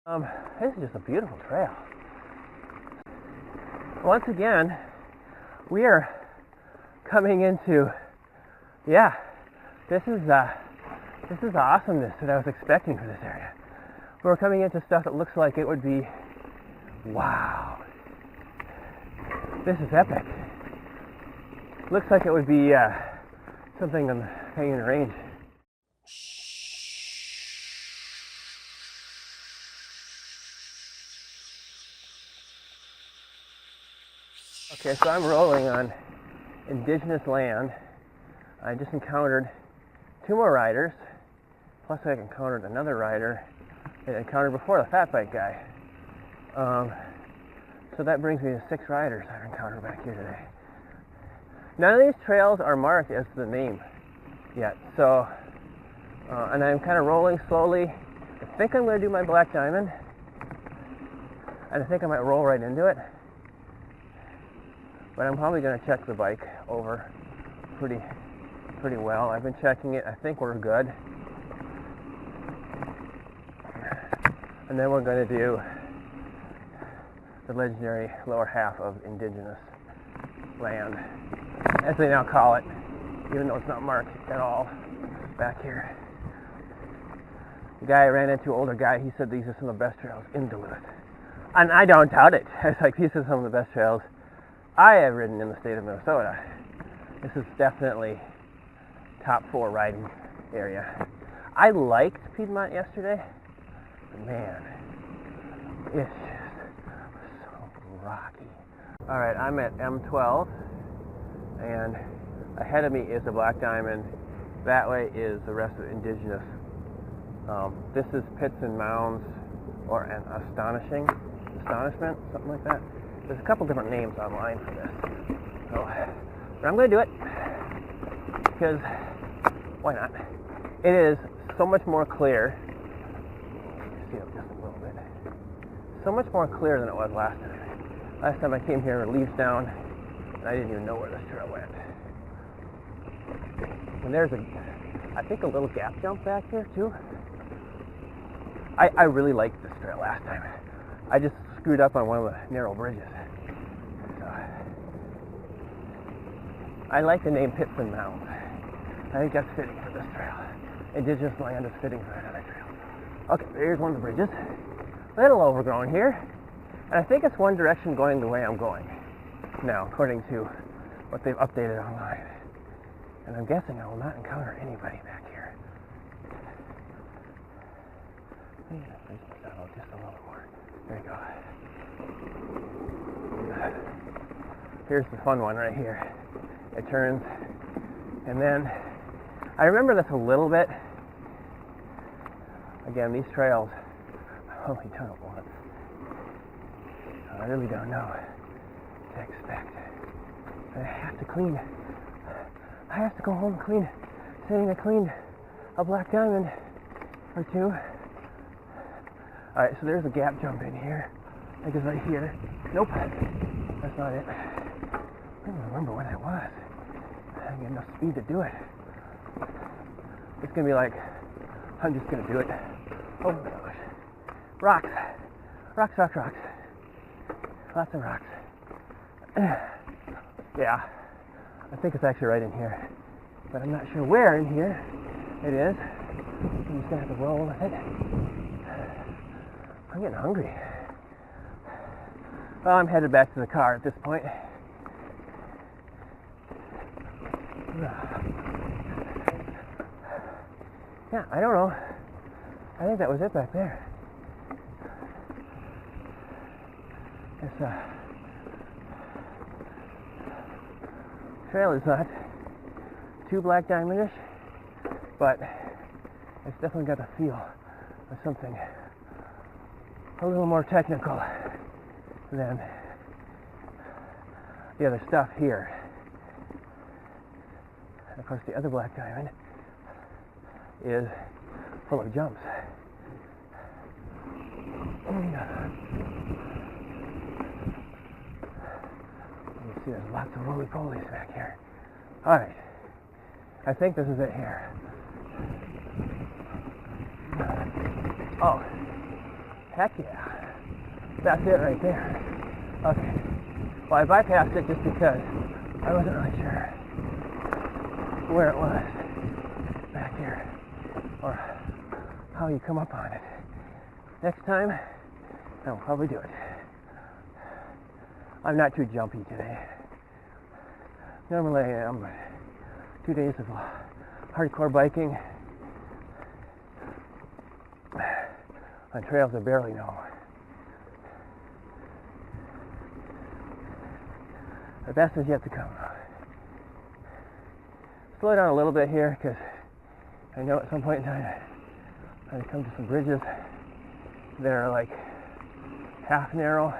This is just a beautiful trail. Once again, we are coming into, this is the awesomeness that I was expecting for this area. We're coming into stuff that looks like it would be, wow, this is epic. Looks like it would be something on the Canyon Range. Okay, so I'm rolling on Indigenous Land. I just encountered 2 more riders, plus I encountered another rider that I encountered before, the fat bike guy. So that brings me to 6 riders I've encountered back here today. None of these trails are marked as the name yet, so, and I'm kind of rolling slowly. I think I'm going to do my Black Diamond, and I think I might roll right into it. But I'm probably going to check the bike over pretty well. I've been checking it. I think we're good. And then we're going to do the legendary lower half of Indigenous Land, as they now call it, even though it's not marked at all back here. The guy I ran into, older guy, he said these are some of the best trails in Duluth. And I don't doubt it. It's like, these are some of the best trails I have ridden in the state of Minnesota. This is definitely top 4 riding area. I liked Piedmont yesterday, but man, it's just so rocky. Alright, I'm at M12, and ahead of me is the Black Diamond. That way is the rest of Indigenous. This is Pits and Mounds, or an Astonishment, something like that. There's a couple different names online for this. So, but I'm going to do it because why not? It is so much more clear. See it just a little bit. So much more clear than it was last time. Last time I came here, leaves down, and I didn't even know where this trail went. And there's I think a little gap jump back here too. I really liked this trail last time. I just screwed up on one of the narrow bridges. So, I like the name Pits and Mounds. I think that's fitting for this trail. Indigenous Land is fitting for another trail. Okay, there's one of the bridges. A little overgrown here. And I think it's one direction going the way I'm going now, according to what they've updated online. And I'm guessing I will not encounter anybody back here. I'm going to raise my saddle just a little more. There you go. Here's the fun one right here. It turns, and then I remember this a little bit. Again, these trails, I've only done it once. So I really don't know what to expect. I have to clean. I have to go home and clean. Saying I cleaned a Black Diamond or 2. Alright, so there's a gap jump in here. I think it's right here. Nope, that's not it. I don't remember where that was. I didn't get enough speed to do it. It's gonna be like, I'm just gonna do it. Oh my gosh. Rocks. Rocks, rocks, rocks. Lots of rocks. Yeah, I think it's actually right in here. But I'm not sure where in here it is. I'm just gonna have to roll with it. I'm getting hungry. Well, I'm headed back to the car at this point. Yeah, I don't know. I think that was it back there. This trail is not too Black Diamond-ish, but it's definitely got the feel of something a little more technical than the other stuff here. And of course, the other Black Diamond is full of jumps. You see there's lots of roly-polies back here. Alright, I think this is it here. Oh, Heck yeah. That's it right there. Okay. Well, I bypassed it just because I wasn't really sure where it was back here or how you come up on it. Next time, I'll probably do it. I'm not too jumpy today. Normally I am, but 2 days of hardcore biking on trails I barely know. The best is yet to come. Slow down a little bit here because I know at some point in time I'm going to come to some bridges that are like half narrow.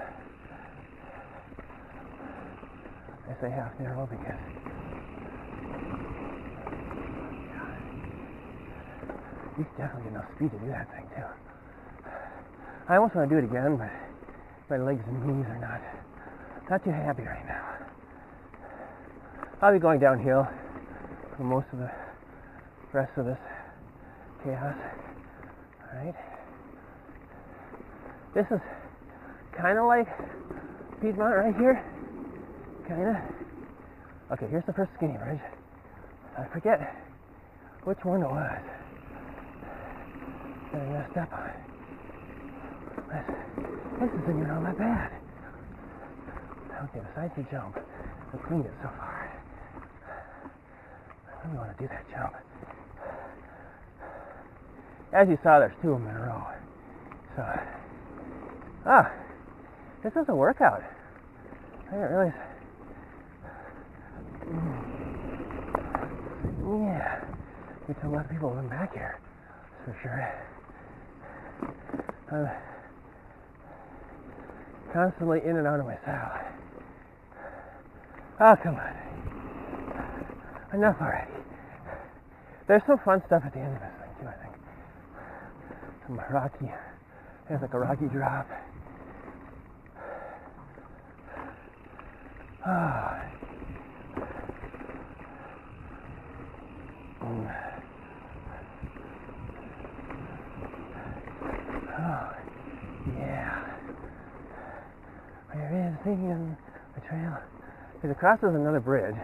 I say half narrow because you definitely get enough speed to do that thing too. I almost want to do it again, but my legs and knees are not too happy right now. I'll be going downhill for most of the rest of this chaos. Alright. This is kind of like Piedmont right here. Kinda. Okay, here's the first skinny bridge. I forget which one it was that I messed up on. This isn't even all that bad. Okay, besides the jump, I cleaned it so far. I really want to do that jump. As you saw, there's 2 of them in a row. So, this is a workout. I didn't realize. Yeah, you tell a lot of people I'm back here, that's for sure. I'm constantly in and out of my saddle. Oh, come on. Enough already. There's some fun stuff at the end of this thing, too, I think. Some rocky, there's like a rocky drop. Oh. Oh, yeah. There is thinking the trail. It crosses another bridge.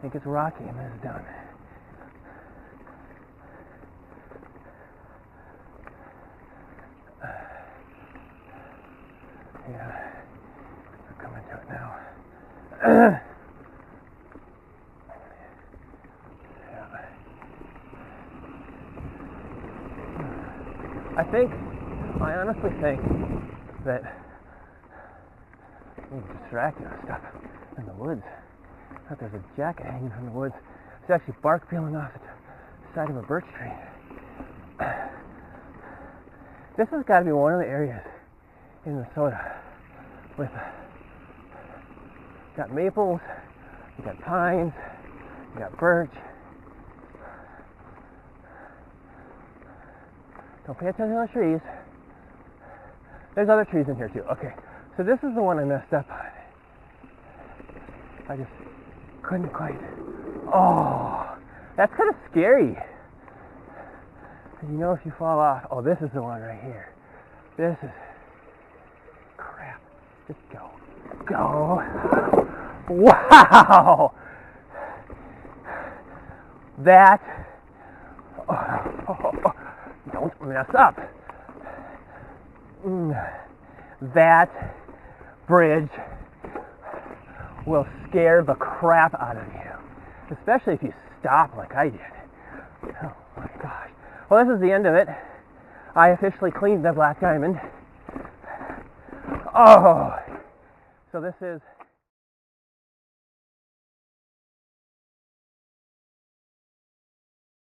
It gets rocky and then it's done. Yeah, we're coming to it now. I honestly think that I'm distracted with stuff in the woods. I thought there's a jacket hanging from the woods. There's actually bark peeling off the side of a birch tree. This has got to be one of the areas in Minnesota with got maples, you got pines, you got birch. Don't pay attention to the trees. There's other trees in here too. Okay, so this is the one I messed up on. I just couldn't quite. Oh, that's kind of scary. Because you know if you fall off. Oh, this is the one right here. This is crap. Just go. Go. Wow. That. Oh. Don't mess up. That bridge will scare the crap out of you, especially if you stop like I did. Oh my gosh. Well, this is the end of it. I officially cleaned the Black Diamond. Oh, so this is